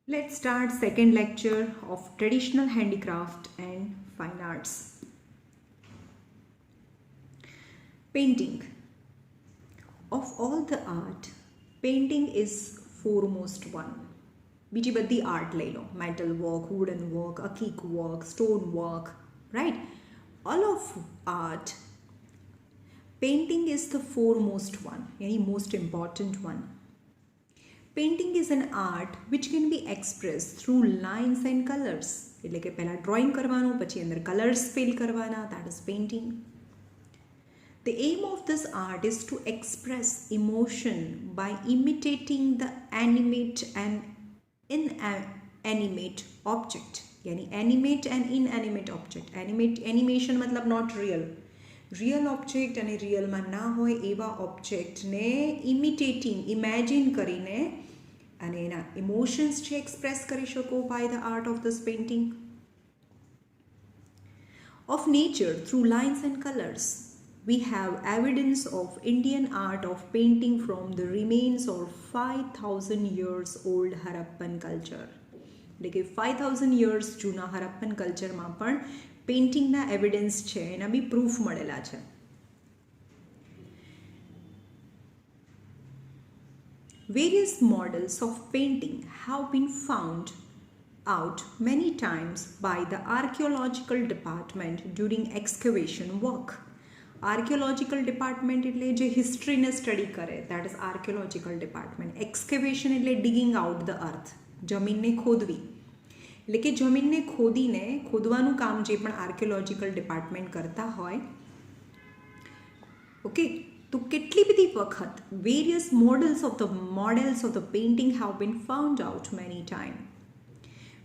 Let's start second lecture of traditional handicraft and fine arts. Painting. Of all the art, painting is foremost one. બીજી બધી art લઈ લો, metal work, wooden work, acrylic work, stone work, right? All of art, painting is the foremost one, any most important one. Painting is an art which can be expressed through lines and colors. એટલે કે પહેલાં drawing કરવાનું, પછી અંદર colours fill કરવાના, that is painting. The aim of this art is to express emotion by imitating the animate and inanimate object. यानी animate and inanimate object. Animation मतलब not real. Real object અને રિયલમાં ના હોય એવા ઓબ્જેક્ટને ઇમિટેટિંગ ઇમેજિન કરીને અને એના ઇમોશન્સ છે એક્સપ્રેસ કરી શકો by the art of this painting. Of nature through lines and colors, we have evidence of Indian art of painting from the remains of 5,000 years old Harappan culture. એટલે કે 5,000 years જૂના હરપ્પન કલ્ચરમાં પણ પેઇન્ટિંગના evidence છે, એના બી proof મળેલા છે. Various models of painting have been found out many times by the archaeological department during excavation work. Archaeological department એટલે જે હિસ્ટ્રીને સ્ટડી કરે, that is archaeological department. Excavation એટલે digging out the earth, જમીનને ખોદવી. એટલે કે જમીનને ખોદવાનું કામ જે પણ આર્કિયોલોજિકલ ડિપાર્ટમેન્ટ કરતા હોય, ઓકે, તો કેટલી બધી વખત various models of the painting have been found out many time.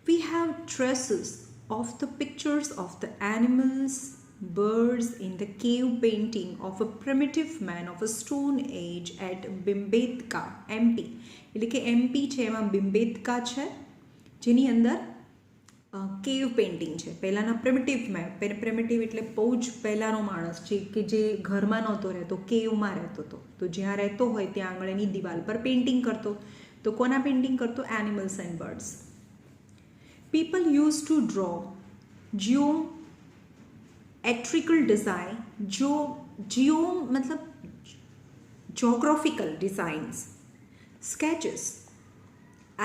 We have traces of the pictures of the animals, birds in the cave painting of a primitive man of a stone age at Bhimbetka, MP. એટલે કે MP છે એમાં બિમ્બેતકા છે, જેની અંદર કેવ painting છે. પહેલાંના પ્રિમિટિવ એટલે બહુ જ પહેલાંનો માણસ છે કે જે ઘરમાં નહોતો રહેતો, કેવમાં રહેતો હતો. તો જ્યાં રહેતો હોય ત્યાં આગળ એની દિવાલ પર પેઇન્ટિંગ કરતો. તો કોના પેઇન્ટિંગ કરતો? Animals and birds. People used to draw geometrical design, मतलब geographical designs, sketches.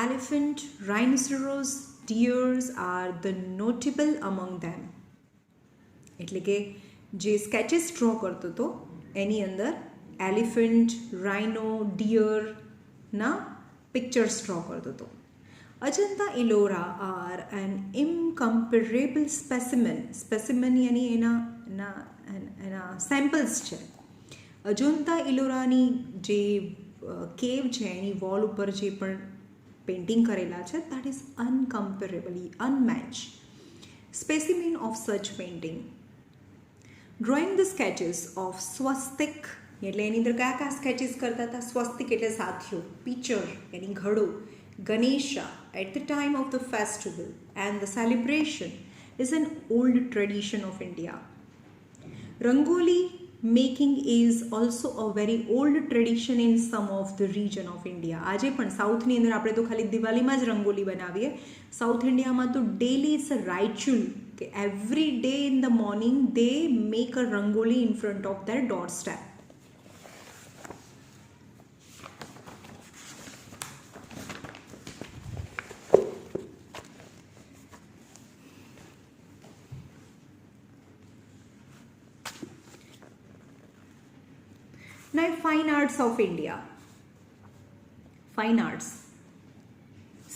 Elephant, rhinoceros, deers are the notable among them. એટલે કે જે સ્કેચીસ ડ્રો કરતો હતો એની અંદર એલિફન્ટ, રાઇનો, ડિયરના પિક્ચર્સ ડ્રો કરતો હતો. Ajanta Ellora are an incomparable specimen यानी એના સેમ્પલ્સ છે. અજંતા ઇલોરાની જે કેવ છે એની વોલ ઉપર જે પણ પેઇન્ટિંગ કરેલા છે, that is uncomparably unmatched specimen of such painting. Drawing the sketches of swastik, એટલે એની અંદર કયા કયા સ્કેચીસ કરતા હતા? સ્વસ્તિક એટલે સાથીઓ, પિક્ચર यानी ઘડો, Ganesha at the time of the festival and the celebration is an old tradition of India. Rangoli making is also a very old tradition in some of the region of India. આજે પણ સાઉથની અંદર આપણે તો ખાલી દિવાળીમાં જ રંગોલી બનાવીએ. સાઉથ ઇન્ડિયામાં તો ડેલી ઇટ્સ અ રાઇચ્યુઅલ કે every day in the morning they make a rangoli in front of their door step. Now, fine arts of India. Fine arts.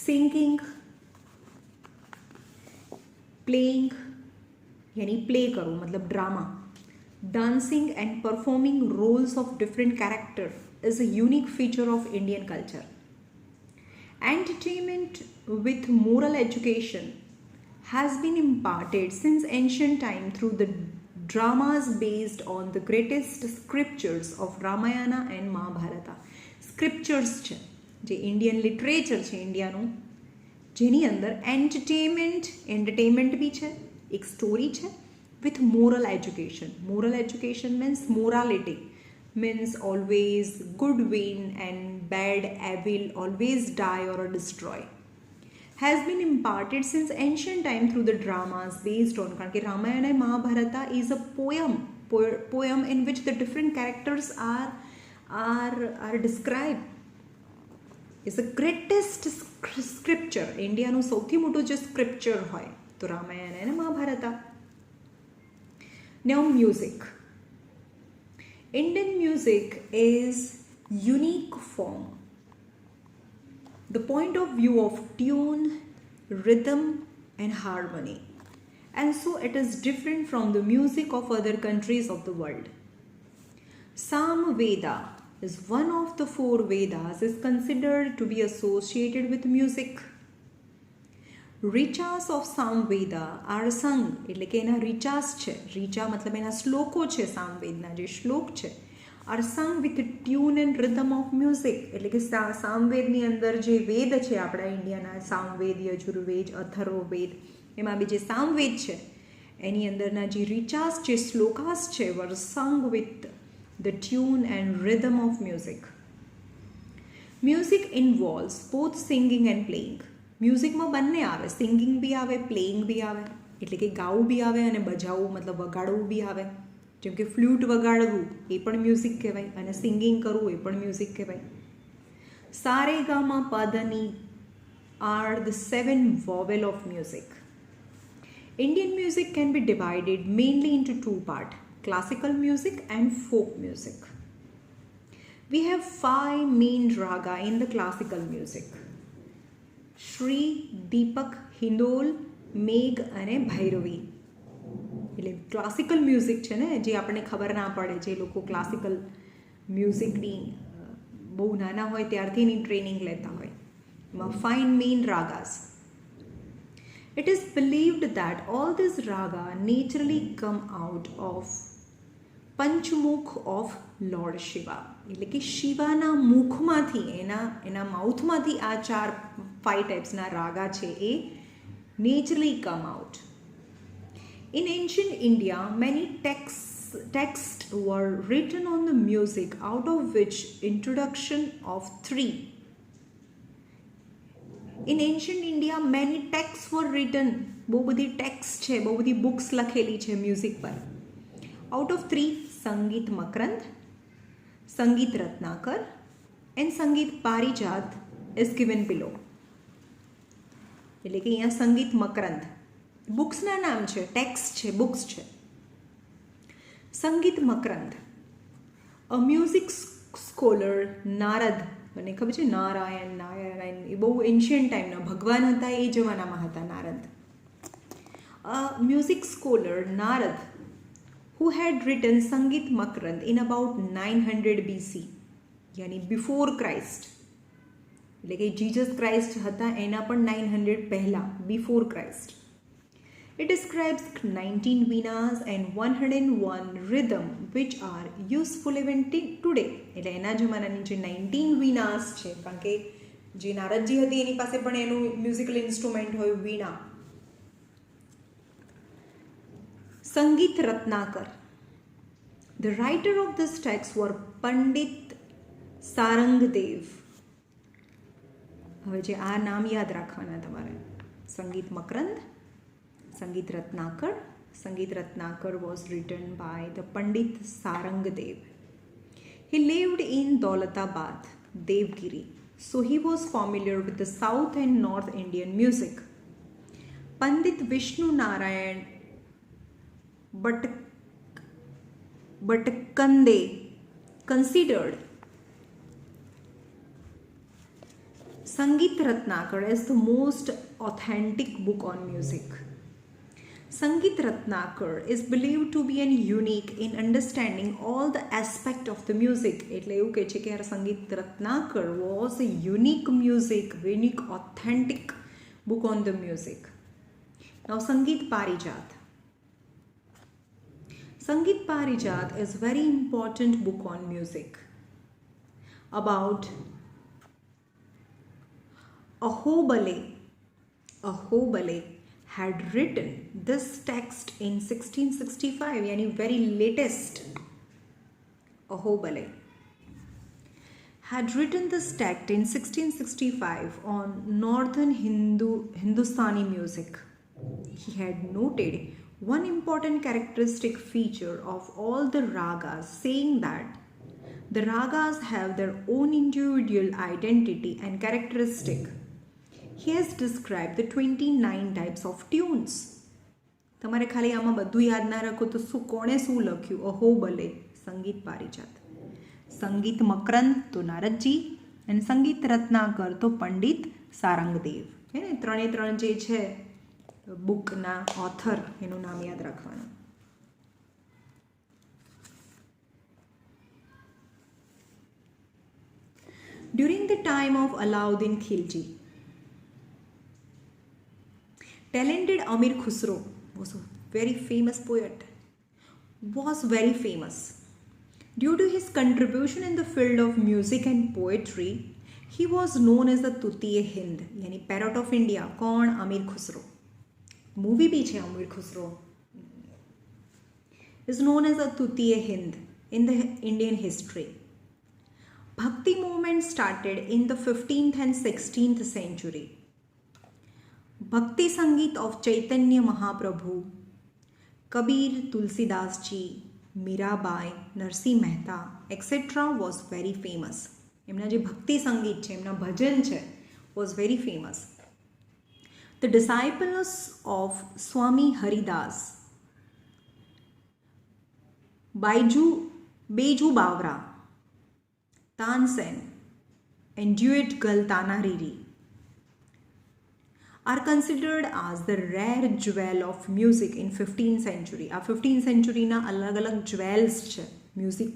Singing, playing, यानी play करो मतलब drama. Dancing and performing roles of different character is a unique feature of Indian culture. Entertainment with moral education has been imparted since ancient time through the dramas based on the greatest scriptures of Ramayana and Mahabharata. Scriptures છે જે Indian literature છે ઇન્ડિયાનું, જેની અંદર entertainment બી છે, એક story છે with moral education. Moral education means morality, means always good win and bad evil always die or destroy. has been imparted since ancient time through the dramas based on, કારણ કે Ramayana and Mahabharata is a poem in which the different characters are described. It's the greatest scripture. ઇન્ડિયાનું સૌથી મોટું જે scripture હોય તો રામાયણ અને મહાભારતા. Now music. Indian music is unique form. The point of view of tune, rhythm and harmony. And so it is different from the music of other countries of the world. Samveda is one of the 4 Vedas is considered to be associated with music. Richas of Samveda are sung, એટલે કે એના richas છે, richa મતલબ એના શ્લોકો છે, સામવેદના જે શ્લોક છે, are sung with tune and rhythm of music. એટલે કે સામવેદની અંદર જે વેદ છે આપણા ઇન્ડિયાના, સામવેદ, યજુર્વેદ, અથર્વવેદ, એમાં બી જે સામવેદ છે એની અંદરના જે richas છે, શ્લોકાસ છે, were sung with the tune and rhythm of music. Music involves both singing and playing. મ્યુઝિકમાં બંને આવે, સિંગિંગ બી આવે, પ્લેઇંગ બી આવે, એટલે કે ગાવું બી આવે અને બજાવવું મતલબ વગાડવું બી આવે. જેમ કે ફ્લૂટ વગાડવું એ પણ મ્યુઝિક કહેવાય અને સિંગિંગ કરવું એ પણ મ્યુઝિક કહેવાય. સારે gamma પાધની are the 7 vowel of music. Indian music can be divided mainly into 2 parts, classical music and folk music. We have 5 main raga in the classical music: Shri, Deepak, Hindol, મેઘ અને ભૈરવી. એટલે classical music છે ને, જે આપણને ખબર ના પડે, જે લોકો ક્લાસિકલ મ્યુઝિકની બહુ નાના હોય ત્યારથી એની ટ્રેનિંગ લેતા હોય, એમાં 5 main ragas. It is believed that all these raga naturally come out of Panchmukh of lord Shiva, એટલે કે શિવાના મુખમાંથી, એના માઉથમાંથી આ 5 ટાઈપ્સના રાગા છે એ naturally come out. In ancient India, many texts were written on the music, out of which introduction of 3. In ancient India, many texts were written. બહુ બધી text છે, બહુ બધી બુક્સ લખેલી છે મ્યુઝિક પર. Out of 3, સંગીત મકરંદ, સંગીત રત્નાકર and સંગીત પારિજાત is given below. એટલે કે અહીંયા સંગીત મકરંદ બુક્સના નામ છે, ટેક્સ્ટ છે, બુક્સ છે. સંગીત મકરંદ, અ મ્યુઝિક સ્કોલર નારદ, મને ખબર છે નારાયણ, એ બહુ એન્શિયન્ટ ટાઈમના ભગવાન હતા, એ જમાનામાં હતા Narad. Music scholar Narad who had written Sangeet Makarand in about 900 BC, yani before Christ. એટલે કે જીસસ ક્રાઇસ્ટ હતા એના પણ 900 પહેલાં, before Christ. It describes 19 venas and 101 rhythm which are useful even today. એટલે એના જમાનાની જે 19 venas છે, કારણ કે જે નારદજી હતી એની પાસે પણ એનું મ્યુઝિકલ ઇન્સ્ટ્રુમેન્ટ હોય, વીણા. સંગીત રત્નાકર. The writer of this text were Pandit સારંગદેવ. હવે જે આ નામ યાદ રાખવાના તમારે: સંગીત મકરંદ, સંગીત રત્નાકર. સંગીત રત્નાકર was written by the Pandit Sarangdev. He lived in Daulatabad, Devgiri, so he was familiar with the South and North Indian music. Pandit Vishnu Narayan Bhatkande considered Sangeet Ratnakar as the most authentic book on music. Sangeet Ratnakar is believed to be unique in understanding all the aspect of the music. એટલે એવું કહે છે કે Sangeet Ratnakar was a unique authentic book on the music. Now Sangeet Parijat. Sangeet Parijat is very important book on music about Ahobale had written this text in 1665, yani very latest. Ahobale had written this text in 1665 on northern Hindustani music. He had noted one important characteristic feature of all the ragas, saying that the ragas have their own individual identity and characteristic. He has described the 29 types of tunes. તમારે ખાલી આમાં બધું યાદ ના રાખો તો કોણે શું લખ્યું? અહોબલે સંગીત પારિજાત, સંગીત મકરંદ તો નારદજી અને સંગીત રત્નાકર તો પંડિત સારંગદેવ. હે ને ત્રણે ત્રણ જે છે બુકના ઓથર એનું નામ યાદ રાખવાનું. During the time of Alauddin Khilji, talented Amir Khusro was a very famous poet. Was very famous. Due to his contribution in the field of music and poetry, he was known as the Tutiye Hind, yani Parrot of India. कौन? Amir Khusro. Movie भी है Amir Khusro. Is known as the Tutiye Hind in the Indian history. Bhakti movement started in the 15th and 16th century. Bhakti Sangeet of Chaitanya Mahaprabhu, Kabir, Tulsidas Ji, Mirabai, Narsi Mehta, etc. was very famous. એમના જે ભક્તિ સંગીત છે, એમના ભજન છે, was very famous. The disciples of Swami Haridas, Beju Bavra, Tansen, and Duet Gal Tanariri are considered as the rare jewel of music in 15th century. આ 15th century ના અલગ અલગ jewels છે music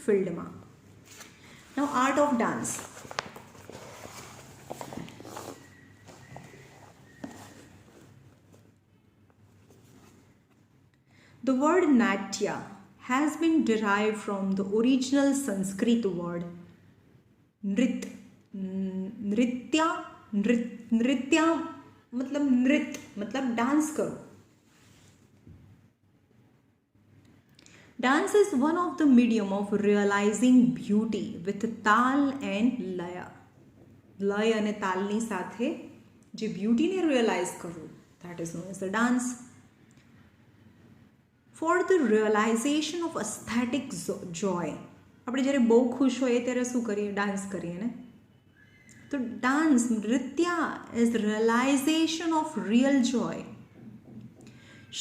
field માં. Now art of dance. The word natya has been derived from the original Sanskrit word nritya. नृत्य मतलब नृत्य मतलब डांस करो. Dance is one of the medium of realizing beauty with ताल and लय. લય અને તાલની સાથે જે બ્યુટીને રિયલાઇઝ કરવું, that is known as the dance. For the realization of aesthetic joy, આપણે જ્યારે બહુ ખુશ હોઈએ ત્યારે શું કરીએ? ડાન્સ કરીએ ને. So dance, nritya, is the realization of real joy.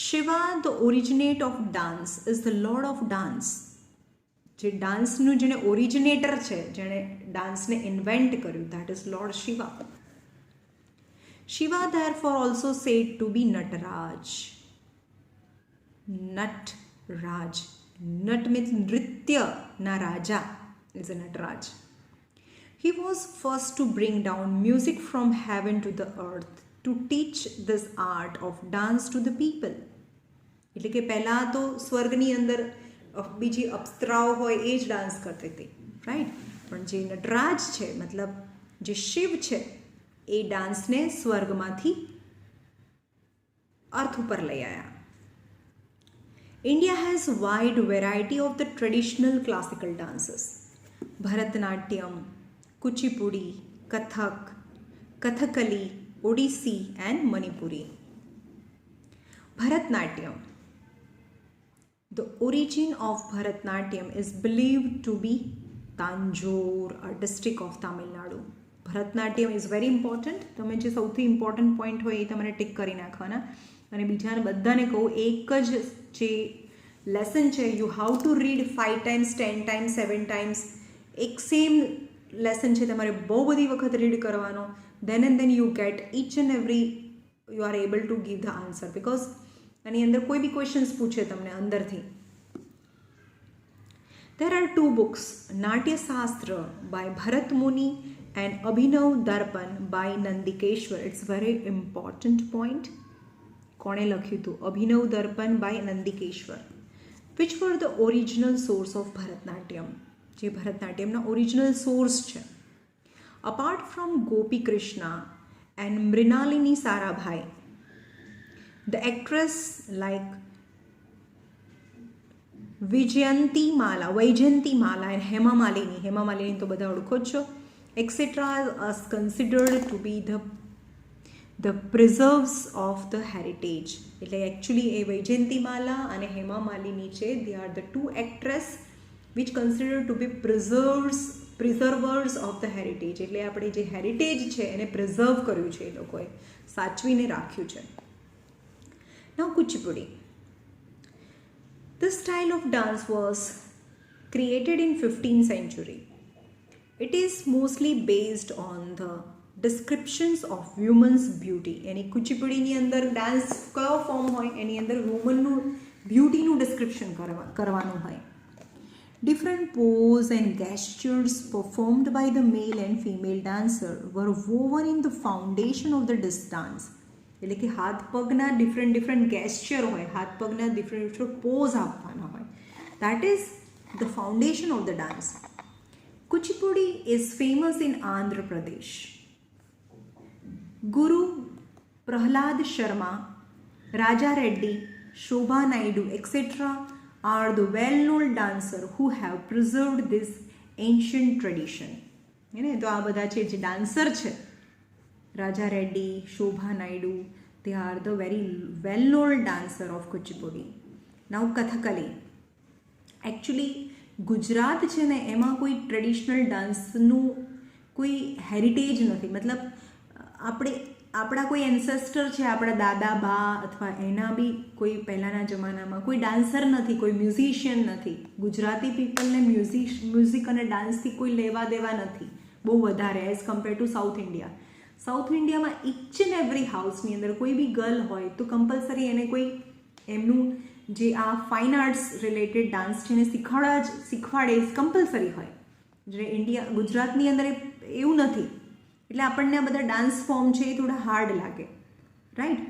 Shiva, the originate of dance, is the lord of dance. જે ડાન્સનું જેણે ઓરિજિનેટર છે, જેણે ડાન્સને ઇન્વેન્ટ કર્યું, that is Lord Shiva. Shiva therefore also said to be Nataraj. Natraj. Nat means nritya na raja is a Nataraj. He was first to bring down music from heaven to the earth to teach this art of dance to the people. એટલે કે પહેલાં તો સ્વર્ગની અંદર બીજી અપ્સરાઓ હોય એ જ dance કરતી હતી, રાઈટ? પણ જે નટરાજ છે મતલબ જે શિવ છે એ ડાન્સને સ્વર્ગમાંથી અર્થ ઉપર લઈ આવ્યા. India has wide variety of the traditional classical dances. Bharatanatyam, Kuchipudi, Kathak, Kathakali, Odissi and Manipuri. Bharatanatyam. The origin of Bharatanatyam is believed to be Tanjore, a district of Tamil Nadu. Bharatanatyam is very important. તમે જે સૌથી important point હોય એ તમારે tick કરી નાખવાના. અને બીજાને બધાને કહું એક જ જે લેસન છે, you how to read 5 times, 10 times, 7 times. એક સેમ લેસન છે, તમારે બહુ બધી વખત રીડ કરવાનો. then and then you get each and every, you are able to give the answer because આની અંદર કોઈ બી ક્વેશ્ચન્સ પૂછે તમને અંદરથી. There are 2 books, Natya Shastra by Bharat Muni and Abhinav Darpan by Nandikeshwar. It's very important point. કોણે લખ્યું હતું? અભિનવ દર્પણ by Nandikeshwar. Which were the original source of Bharatanatyam? જે ભરતનાટ્યમના ઓરિજિનલ સોર્સ છે. Apart from Gopi Krishna and Mrinalini Sarabhai, the actress like Vyjayanthimala and Hema Malini તો બધા ઓળખો જ છો. Etcetera are considered to be the preserves of the heritage. એટલે actually એ વૈજયંતીમાલા અને હેમા માલિની છે, they are the two actress which considered to be preservers of the heritage. એટલે આપણે જે હેરિટેજ છે એને પ્રિઝર્વ કર્યું છે, એ લોકોએ સાચવીને રાખ્યું છે. નાઉ Kuchipudi. The style of dance was created in 15th century. It is mostly based on the descriptions of women's beauty. એની કુચીપુડીની અંદર ડાન્સ કયો ફોર્મ હોય, એની અંદર વુમનનું બ્યુટીનું ડિસ્ક્રિપ્શન કરવાનું હોય. Different pose and gestures performed by the male and female dancer were woven in the foundation of the dance. એટલે કે હાથ પગના ડિફરન્ટ ગેસ્ચર હોય, હાથ પગના ડિફરન્ટ પોઝ આપવાના હોય. That is the foundation of the dance. Kuchipudi is famous in Andhra Pradesh. Guru Prahlad Sharma, Raja Reddy, Shobha Naidu etcetera are the well-known dancers who have preserved this ancient tradition. તો આ બધા છે જે ડાન્સર છે, Raja Reddy, Shobha Naidu, they are the very well-known dancer of Kuchipudi. Now Kathakali. Actually Gujarat છે ને એમાં કોઈ ટ્રેડિશનલ ડાન્સનું કોઈ હેરિટેજ નથી. મતલબ આપણા કોઈ એન્સેસ્ટર છે, આપણા દાદા બા અથવા એના બી કોઈ પહેલાંના જમાનામાં કોઈ ડાન્સર નથી, કોઈ મ્યુઝિશિયન નથી. ગુજરાતી પીપલને મ્યુઝિક અને ડાન્સથી કોઈ લેવા દેવા નથી બહુ વધારે as compare to south India. South ઇન્ડિયામાં ઇચ એન્ડ એવરી હાઉસની અંદર કોઈ બી ગર્લ હોય તો કમ્પલસરી એને કોઈ એમનું જે આ ફાઇન આર્ટ્સ રિલેટેડ ડાન્સ છે એને શીખવાડે કમ્પલસરી હોય. જે ગુજરાતની અંદર એવું નથી. એટલે આપણને આ બધા ડાન્સ ફોર્મ છે એ થોડા હાર્ડ લાગે, right.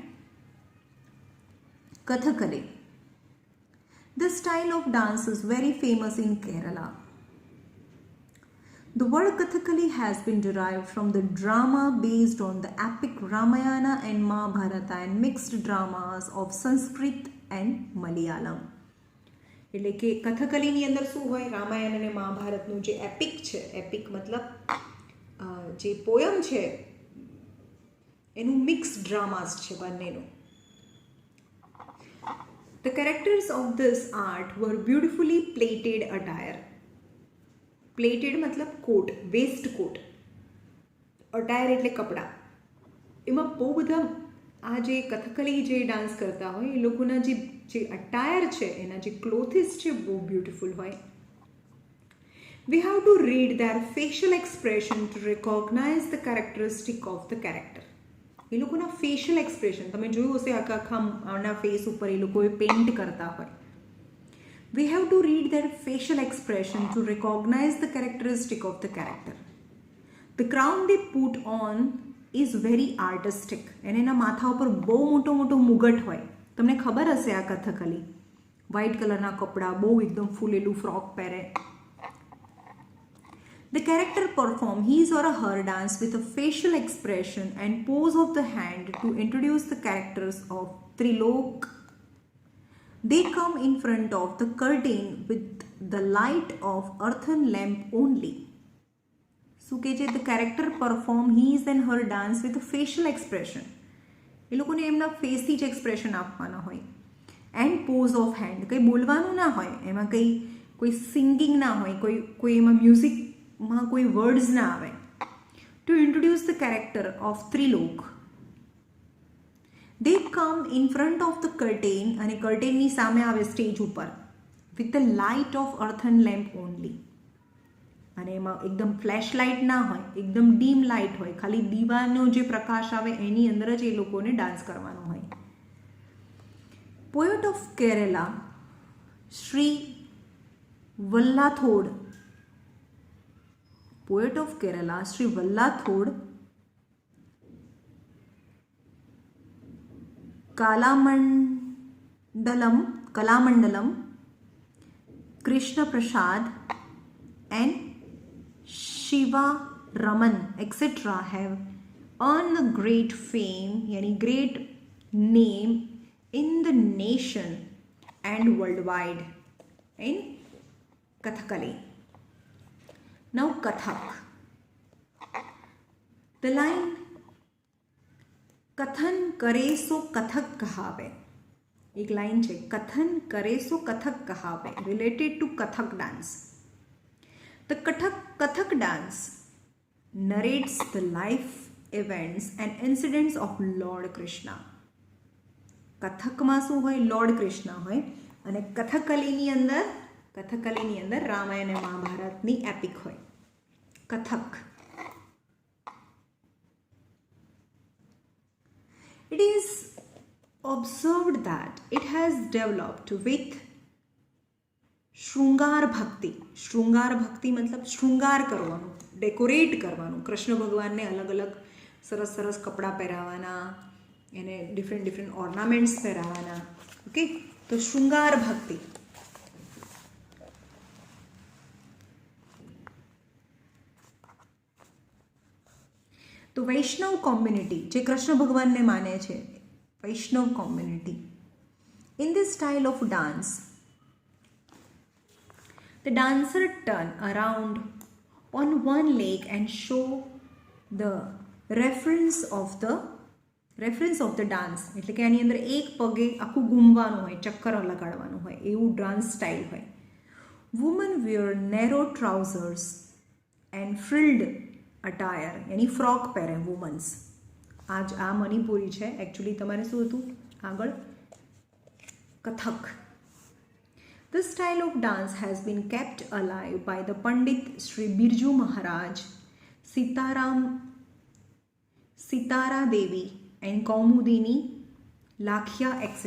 Kathakali. The style of dance is very famous in Kerala. The word Kathakali has been derived from the drama based on the epic Ramayana and Mahabharata and mixed dramas of Sanskrit and Malayalam. એટલે કે કથકલીની અંદર શું હોય, રામાયણ અને મહાભારતનું જે EPIC છે, EPIC મતલબ જે પોયમ છે એનું મિક્સ ડ્રામાસ છે બંનેનું. The characters of this art were beautifully plated attire. Plated મતલબ કોટ, વેસ્ટ કોટ. અટાયર એટલે કપડાં. એમાં બહુ બધા આ જે કથકલી જે ડાન્સ કરતા હોય એ લોકોના જે અટાયર છે, એના જે ક્લોથિસ છે બહુ બ્યુટિફુલ હોય. We have to read their facial expression to recognize the characteristic of the character. એ લોકોના ફેશિયલ એક્સપ્રેશન તમે જોયું હશે, આખા આના ફેસ ઉપર એ લોકોએ પેઇન્ટ કરતા હોય. We have to read their facial expression to recognize the characteristic of the character. The crown they put on is very artistic. અને એના માથા ઉપર બહુ મોટો મુગટ હોય. તમને ખબર હશે આ કથકલી. વ્હાઇટ કલરના કપડાં, બહુ એકદમ ફૂલેલું ફ્રોક પહેરે. The character perform his or her dance with a facial expression and pose of the hand to introduce the characters of Trilok. They come in front of the curtain with the light of earthen lamp only. So કે છે the character perform his and her dance with a facial expression. એ લોકોને એમના ફેસથી જ expression આપવાના હોય. And pose of hand, કંઈ બોલવાનું ના હોય એમાં, કોઈ સિંગિંગ ના હોય, કોઈ એમાં મ્યુઝિકમાં કોઈ વર્ડ્સ ના આવે. To introduce the character of Trilok. They come in front of the curtain અને કર્ટેનની સામે આવે સ્ટેજ ઉપર with the light of earthen lamp only. અને એમાં એકદમ ફ્લેશ લાઇટ ના હોય, એકદમ ડીમ લાઇટ હોય, ખાલી દીવાનો જે પ્રકાશ આવે એની અંદર જ એ લોકોને ડાન્સ કરવાનો હોય. Poet of Kerala Shri Vallathol. Poet of Kerala Shri Vallathol Kalamandalam, Krishna Prasad and Shiva Raman etc. have earned a great fame, yani great name in the nation and worldwide. in Kathakali. Now Kathak. The line कथन करे सो कथक कहावे, एक line है, कथन करे सो कथक कहावे, related to Kathak dance. The Kathak dance narrates the life events and incidents of Lord Krishna. કથકમાં શું હોય? લોર્ડ કૃષ્ણ હોય. અને કથકલીની અંદર રામાયણ અને મહાભારતની એપિક હોય. Kathak. It is observed that it has developed with શૃંગાર ભક્તિ. શૃંગાર ભક્તિ મતલબ શૃંગાર કરવાનું, ડેકોરેટ કરવાનું. કૃષ્ણ ભગવાનને અલગ અલગ સરસ સરસ કપડાં પહેરાવાના, એને ડિફરન્ટ ઓર્નામેન્ટ્સ પહેરાવાના. ઓકે, તો શૃંગાર ભક્તિ. તો વૈષ્ણવ કોમ્યુનિટી જે કૃષ્ણ ભગવાનને માને છે, Vaishnav community, in this style of dance the dancer turn around on one leg and show the reference of the dance. એટલે કે આની અંદર એક પગે આખું ઘૂમવાનું હોય, ચક્કર લગાડવાનું હોય, એવું ડાન્સ સ્ટાઇલ હોય. Woman wear narrow trousers and frilled attire, यानी फ्रॉक પહેરે વુમન્સ. આ મણિપુરી છે. એકચ્યુઅલી તમારે શું હતું આગળ? Kathak. This style of dance has been kept alive by the Pandit Sri Birju Maharaj, Sitara Devi and Kaumudini, Lakhya, etc.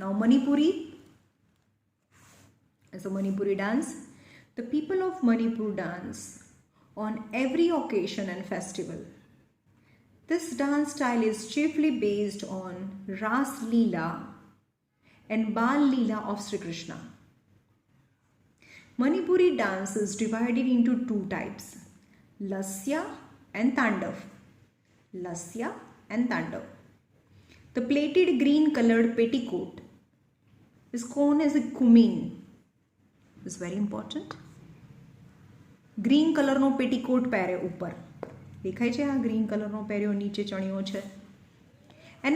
Now Manipuri, as a Manipuri dance, the people of Manipur dance on every occasion and festival. This dance style is chiefly based on Ras Leela and Bal Leela of Sri Krishna. Manipuri dance is divided into two types, Lasya and Tandav. Lasya and Tandav. The plaited green colored petticoat is known as a kumin. It's very important. Green કલરનો petticoat પહેરે ઉપર, દેખાય છે? આ green કલરનો પહેર્યો, નીચે ચણિયો છે. And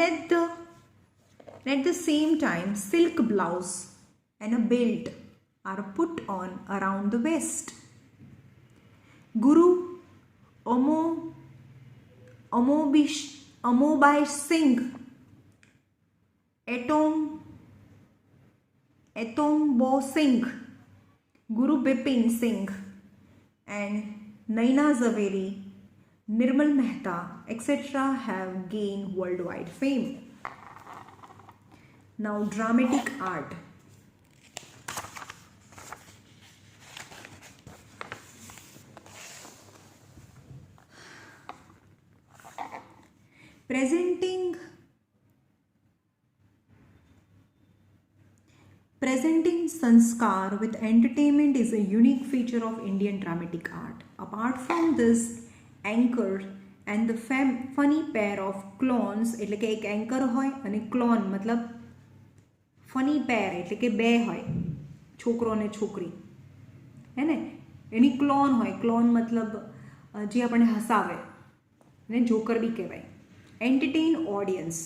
at the same time silk blouse and a belt are put on around the waist. Guru Amobai Singh, Etombo Singh, Guru Bipin Singh and Naina Zaveri, Nirmal Mehta, etc. have gained worldwide fame. Now dramatic art. Presenting sanskar with entertainment is a unique feature of Indian dramatic art. Apart from this anchor and the funny pair of clones, એટલે કે એક anchor હોય અને clone મતલબ funny પેર, એટલે કે બે હોય, છોકરો અને છોકરી, હે ને, એની ક્લોન હોય. ક્લોન મતલબ જે આપણને હસાવે, એને જોકર બી કહેવાય. એન્ટરટેઇન ઓડિયન્સ,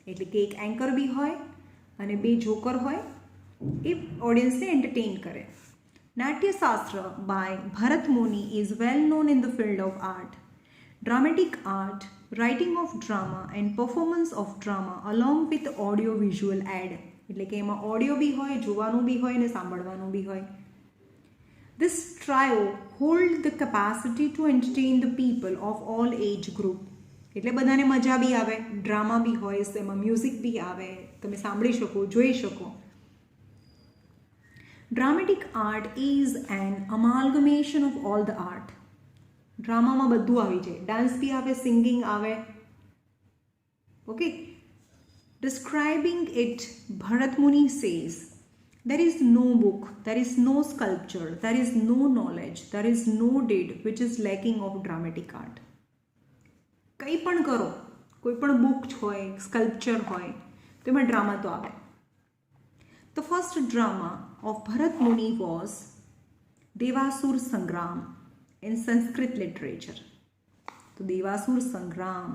એટલે કે એક એન્કર બી હોય અને બે જોકર હોય, એ ઓડિયન્સને એન્ટરટેઇન કરે. Natyashastra by Bharat Muni is well known in the field of art. Dramatic art, writing of drama and performance of drama along with audio visual aid, એટલે કે એમાં ઓડિયો બી હોય, જોવાનું બી હોય અને સાંભળવાનું બી હોય. This trio hold the capacity to entertain the people of all age group. એટલે બધાને મજા બી આવે, ડ્રામા બી હોય, એમાં મ્યુઝિક બી આવે, તમે સાંભળી શકો, જોઈ શકો. Dramatic art is an amalgamation of all the art. ડ્રામામાં બધું આવી જાય, ડાન્સ બી આવે, સિંગિંગ આવે. Okay, describing it, Bharat Muni says, there is no book, there is no sculpture, there is no knowledge, there is no deed which is lacking of dramatic art. કંઈ પણ કરો, કોઈ પણ બુક હોય, sculpture હોય, તો એમાં ડ્રામા તો આવે. The first drama of Bharat Muni was Devasur Sangram in Sanskrit literature. So Devasur Sangram.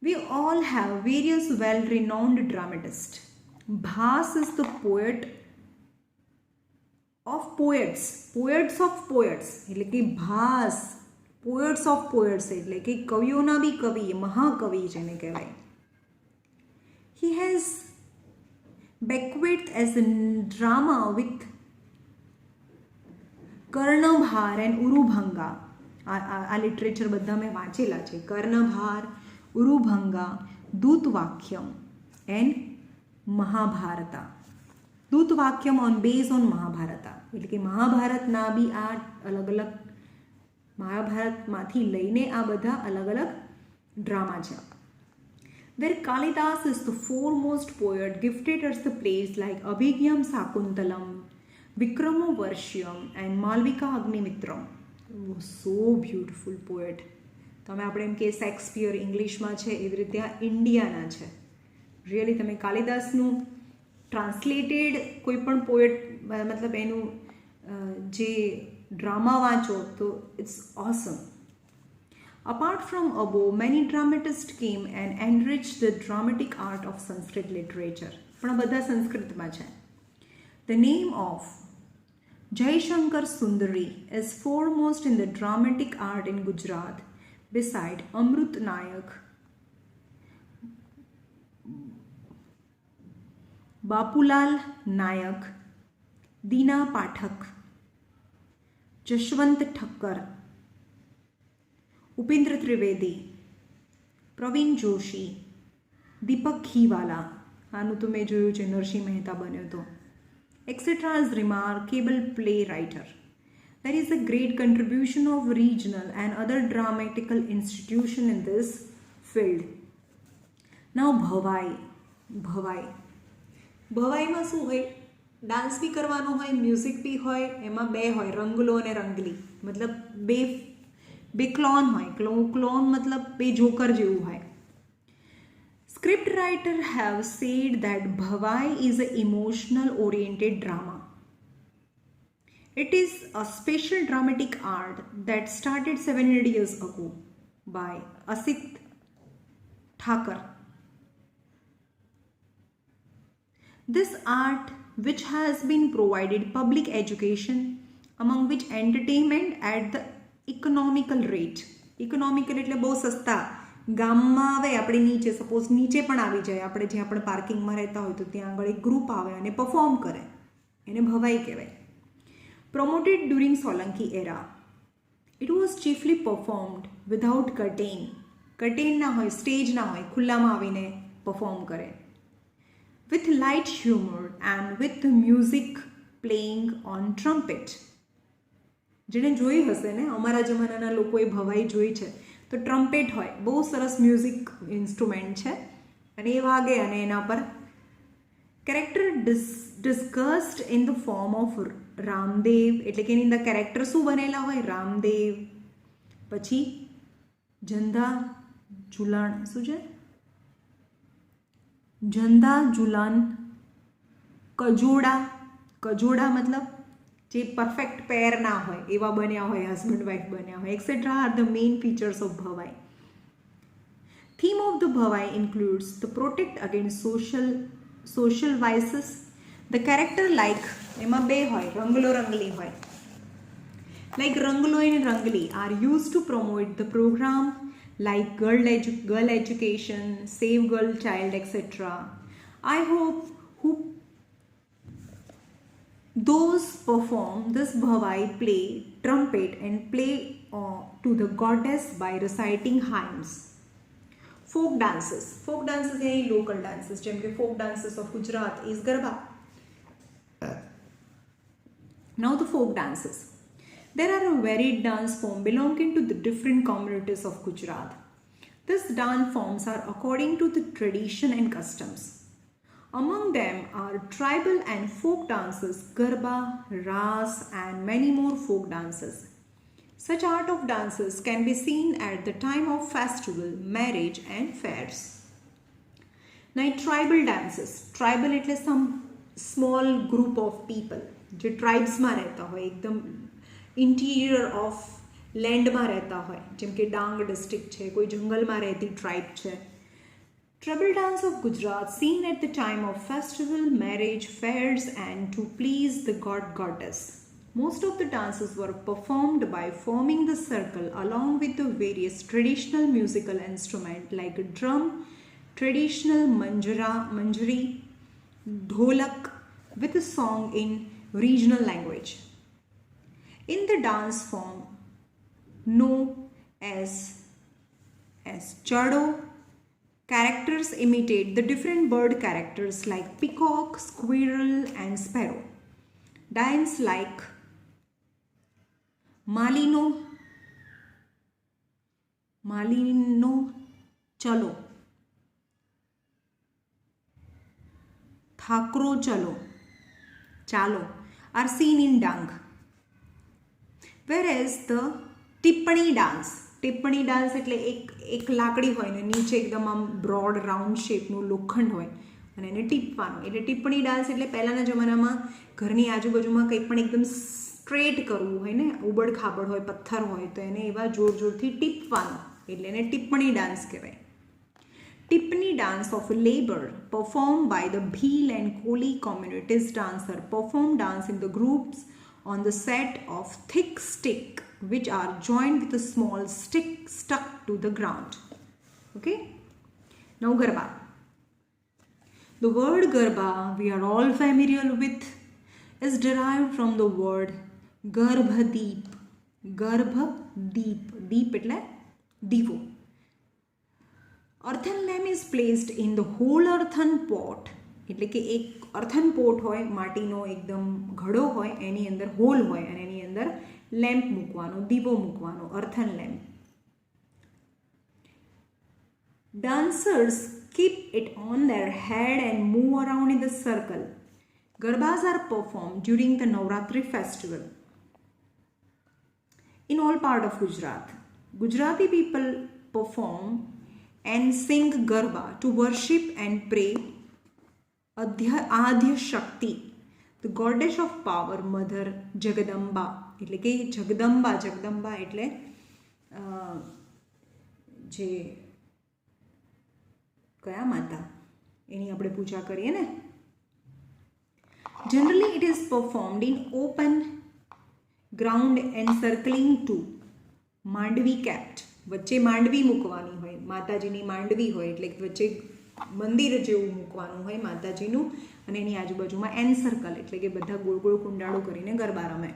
We all have various well-renowned dramatists. Bhas is the poet of poets, poets of poets, એટલે કે ભાસ poets of poets, એટલે કે કવિઓના બી કવિ, મહાકવિ જેને કહેવાય. He has bequeathed as a drama with કર્ણભાર and ઉરુભંગા. આ literature બધા મેં વાંચેલા છે. કર્ણભાર, ઉરુભંગા, દૂતવાક્યમ and મહાભારતા. દૂતવાક્યમ ઓન બેઝ ઓન મહાભારતા, એટલે કે મહાભારતના બી આ અલગ અલગ, મહાભારતમાંથી લઈને આ બધા અલગ અલગ ડ્રામા છે. Where Kalidas is the foremost poet, gifted as the plays like Abhigyam Sakuntalam, Vikramavarshiyam and Malvika Agnimitram. Oh, so beautiful poet. તમે આપણે એમ કે શેક્સપિયર ઇંગ્લિશમાં છે એવી રીતે આ ઇન્ડિયાના છે. રિયલી તમે કાલિદાસનું ટ્રાન્સલેટેડ કોઈ પણ પોએટ મતલબ એનું જે ડ્રામા વાંચો તો it's awesome. Apart from above, many dramatists came and enriched the dramatic art of Sanskrit literature. પણ આ બધા સંસ્કૃતમાં છે. The name of Jaishankar Sundari is foremost in the dramatic art in Gujarat, beside Amrut Nayak, Bapulal Nayak, Dina Pathak, Jashwant Thakkar, Upendra Trivedi, Praveen Joshi, Deepak Khiwala, આનું તો મેં જોયું છે, નરસિંહ મહેતા બન્યો તો, etc. as remarkable playwriter. There is a great contribution of regional and other dramatical institution in this field. Now ભવાઈ. ભવાઈમાં શું હોય? Dance બી કરવાનો હોય, મ્યુઝિક બી હોય, એમાં બે હોય, રંગલો અને રંગલી, મતલબ બે ક્લોન હોય. ક્લોન મતલબ બે જોકર જેવું હોય. Script writer have said that Bhavai is an emotional oriented drama. It is a special dramatic art that started 700 years ago by Asit Thakur. This art, which has been provided public education, among which entertainment at the economical rate. Economical એટલે બહુ સસ્તા. ગામમાં આવે આપણે નીચે, suppose નીચે પણ આવી જાય, આપણે જે આપણે પાર્કિંગમાં રહેતા હોય તો ત્યાં આગળ એક ગ્રુપ આવે અને પરફોર્મ કરે, એને ભવાઈ કહેવાય. Promoted during Solanki era, it was chiefly performed without curtain. Curtain ના હોય, સ્ટેજ ના હોય, ખુલ્લામાં આવીને પરફોર્મ કરે. With light humor and with the music playing on trumpet. જેણે જોઈ હશે ને, અમારા જમાનાના લોકોએ ભવાઈ જોઈ છે, તો ટ્રમ્પેટ હોય, બહુ સરસ મ્યુઝિક ઇન્સ્ટ્રુમેન્ટ છે અને એ વાગે અને એના પર character discussed in the form of Ramdev, એટલે કે એની અંદર કેરેક્ટર શું બનેલા હોય? રામદેવ, પછી જંધા જુલાન, શું છે? જંધા જુલાન, કજોડા મતલબ જે પરફેક્ટ પેર ના હોય એવા બન્યા હોય, હસબન્ડ વાઇફ બન્યા હોય, et cetera are the main features of Bhavai. Theme of the Bhavai includes the protect against social vices. The character like, એમાં બે હોય, રંગલો રંગલી હોય, like Ranglo and Rangli are used to promote the program like girl education, save girl child, etc. I hope those perform this bhavai play trumpet and play to the goddess by reciting hymns. Folk dances are local dances. જેમ કે folk dances of Gujarat is Garba. Now the folk dances. There are a varied dance form belonging to the different communities of Gujarat. These dance forms are according to the tradition and customs. Among them are tribal and folk dances, Garba, Ras and many more folk dances. Such art of dances can be seen at the time of festival, marriage and fairs. Now tribal dances. Tribal એટલે small group of people જે ટ્રાઇબ્સમાં રહેતા હોય, એકદમ interior of લેન્ડમાં રહેતા હોય, જેમ કે Dang district છે, કોઈ જંગલમાં રહેતી ટ્રાઇબ છે. Tribal dance of Gujarat seen at the time of festival, marriage, fairs and to please the god goddess. Most of the dances were performed by forming the circle along with the various traditional musical instruments like a drum, traditional manjari, dholak with a song in regional language. In the dance form known as chado, characters imitate the different bird characters like peacock, squirrel and sparrow. Dance like Malino Chalo, Thakro Chalo are seen in Dang. Whereas the ટિપ્પણી dance એટલે એક લાકડી હોય ને નીચે એકદમ આમ broad round શેપનું લોખંડ હોય અને એને ટીપવાનું, એટલે ટિપ્પણી ડાન્સ એટલે પહેલાંના જમાનામાં ઘરની આજુબાજુમાં કંઈ પણ એકદમ સ્ટ્રેટ કરવું હોય ને, ઉબડ ખાબડ હોય, પથ્થર હોય તો એને એવા જોર જોરથી ટીપવાનું, એટલે એને ટિપ્પણી ડાન્સ કહેવાય. Tippani dance of labour perform by the Bhil and Koli communities dancer perform dance in the groups on the set of thick stick which are joined with a small stick stuck to the ground. Okay, now Garba. The word Garba we are all familiar with is derived from the word Garbhadeep. Deep એટલે દીવો. Earthen lamp is placed in the whole earthen pot, એટલે કે એક earthen pot હોય, માટીનો એકદમ ઘડો હોય, એની અંદર હોલ હોય અને એની અંદર લેમ્પ મૂકવાનો, દીવો મૂકવાનો, earthen lamp. Dancers keep it on their head and move around in the circle. Garbas are performed during the Navratri festival. In all part of Gujarat, Gujarati people perform and sing Garba to worship and pray Adya Shakti, the goddess of power, mother Jagdamba, એટલે કે જગદંબા એટલે જે કયા માતા એની આપણે પૂજા કરીએ ને. Generally it is performed in open ground encircling two Mandvi kept, વચ્ચે માંડવી મૂકવાની હોય, માતાજીની માંડવી હોય એટલે વચ્ચે મંદિર જેવું મૂકવાનું હોય માતાજીનું અને એની આજુબાજુમાં એન સર્કલ એટલે કે બધા ગોળ ગોળ કુંડાળું કરીને ગરબા રમે.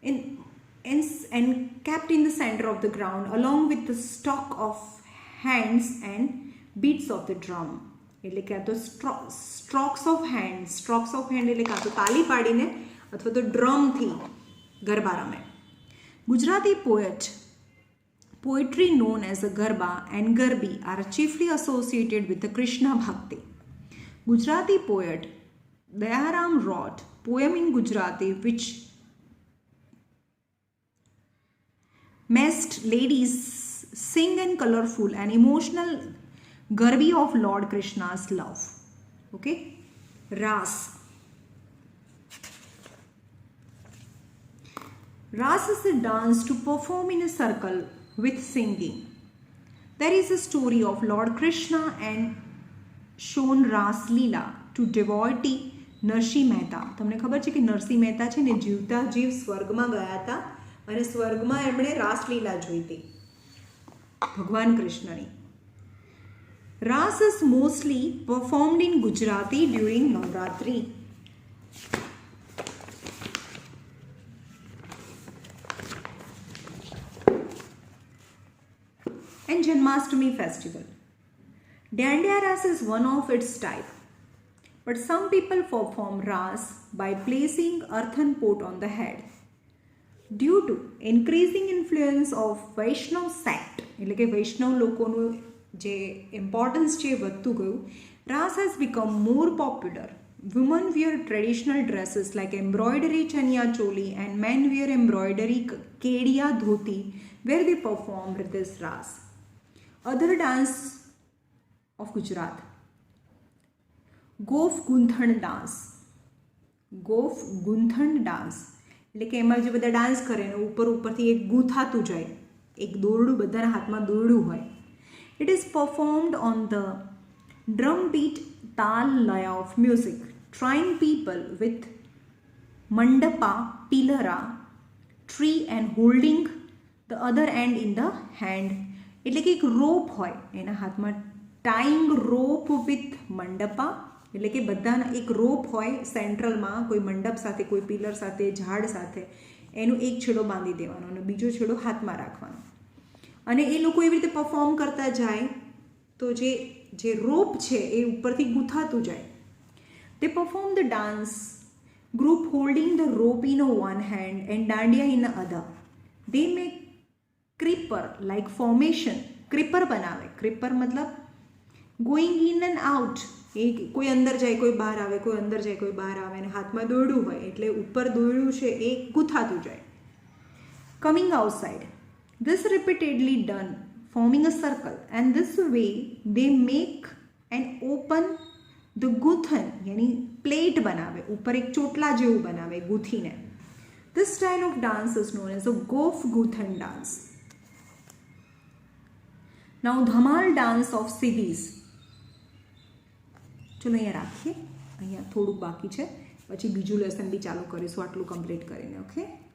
And kept in the center of the ground along with the stock of hands and beats of the drum, એટલે કે આ તો સ્ટ્રોક્સ ઓફ હેન્ડ એટલે કાં તો તાલી પાડીને અથવા તો ડ્રમથી ગરબા રમે. Gujarati Poetry known as a Garba and Garbi are chiefly associated with the Krishna Bhakti. Gujarati poet Dayaram wrote poem in Gujarati which made ladies sing in colorful and emotional Garbi of Lord Krishna's love. Okay, Ras. Ras is a dance to perform in a circle with singing. There is a story of Lord Krishna and shown Ras Leela to devotee Narsinh Mehta. તમને ખબર છે કે નરસિંહ મહેતા છે ને જીવતા જીવ સ્વર્ગમાં ગયા હતા અને સ્વર્ગમાં એમણે રાસલીલા જોઈ હતી ભગવાન કૃષ્ણની. Ras is mostly performed in Gujarati during Navratri. And Janmashtami festival. Dandiya Ras is one of its type, but some people perform Ras by placing earthen pot on the head. Due to increasing influence of Vaishnav sect, એટલે કે વૈષ્ણવ લોકોનું જે importance છે વધતું ગયું, Ras has become more popular. Women wear traditional dresses like embroidery chaniya choli and men wear embroidery kediya dhoti where they perform this Ras. Other dance of Gujarat. Gof Gunthan dance. ગોફ ગૂંથણ dance એટલે કે એમાં જે બધા dance કરે ને ઉપરથી એક ગૂંથાતું જાય, એક દોરડું, બધાના હાથમાં દોરડું હોય. It is performed on the drum beat taal laya of music, trying people with mandapa pillar tree and holding the other end in the hand. એટલે કે એક રોપ હોય એના હાથમાં, ટાઈંગ રોપ વિથ મંડપા એટલે કે બધાના એક રોપ હોય સેન્ટ્રલમાં, કોઈ મંડપ સાથે, કોઈ પિલર સાથે, ઝાડ સાથે, એનો એક છેડો બાંધી દેવાનો અને બીજો છેડો હાથમાં રાખવાનો. અને એ લોકો એવી રીતે પરફોર્મ કરતા જાય તો જે રોપ છે એ ઉપરથી ગૂંથાતું જાય. They perform the dance group holding the rope in one hand and dandiya in the other. They make creeper like formation. Creeper બનાવે. Creeper મતલબ going in and out. એ કોઈ અંદર જાય, કોઈ બહાર આવે, કોઈ અંદર જાય, કોઈ બહાર આવે, અને હાથમાં દોરડું હોય એટલે ઉપર દોરડું છે એ ગૂંથાતું જાય. Coming outside. This repeatedly done, forming a circle, and this way they make and open the guthan यानी प्लेट बनावे, ऊपर एक चोटला जेवू बनावे गूथीने. This style of dance is known as a Gof Guthan dance. Now ધમાલ dance of cities. ચલો અહીંયા રાખીએ, અહીંયા થોડુંક બાકી છે, પછી બીજું લેસન બી ચાલુ કરીશું આટલું કમ્પ્લીટ કરીને. ઓકે.